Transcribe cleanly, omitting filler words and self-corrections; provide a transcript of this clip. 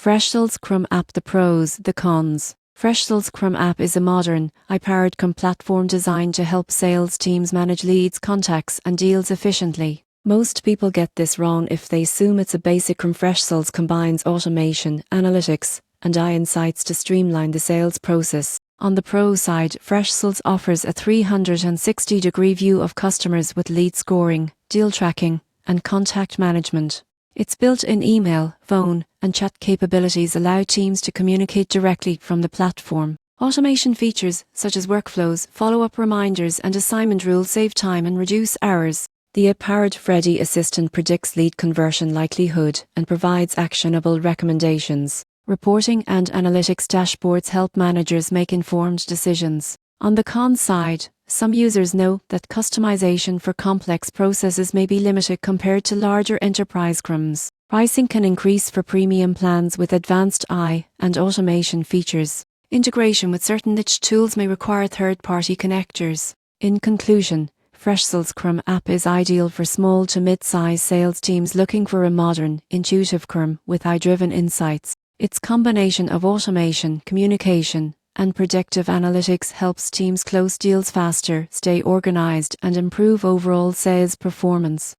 Freshsales CRM app. The pros, the cons. Freshsales CRM app is a modern, AI-powered CRM platform designed to help sales teams manage leads, contacts, and deals efficiently. Most people get this wrong if they assume it's a basic CRM. Freshsales combines automation, analytics, and AI insights to streamline the sales process. On the pro side, Freshsales offers a 360-degree view of customers with lead scoring, deal tracking, and contact management. Its built-in email, phone, and chat capabilities allow teams to communicate directly from the platform. Automation features, such as workflows, follow-up reminders, and assignment rules save time and reduce hours. The AI-powered Freddy Assistant predicts lead conversion likelihood and provides actionable recommendations. Reporting and analytics dashboards help managers make informed decisions. On the con side, some users know that customization for complex processes may be limited compared to larger enterprise CRMs. Pricing can increase for premium plans with advanced AI and automation features. Integration with certain niche tools may require third-party connectors. In conclusion, Freshsales CRM app is ideal for small to mid-size sales teams looking for a modern, intuitive CRM with AI-driven insights. Its combination of automation, communication, and predictive analytics helps teams close deals faster, stay organized, and improve overall sales performance.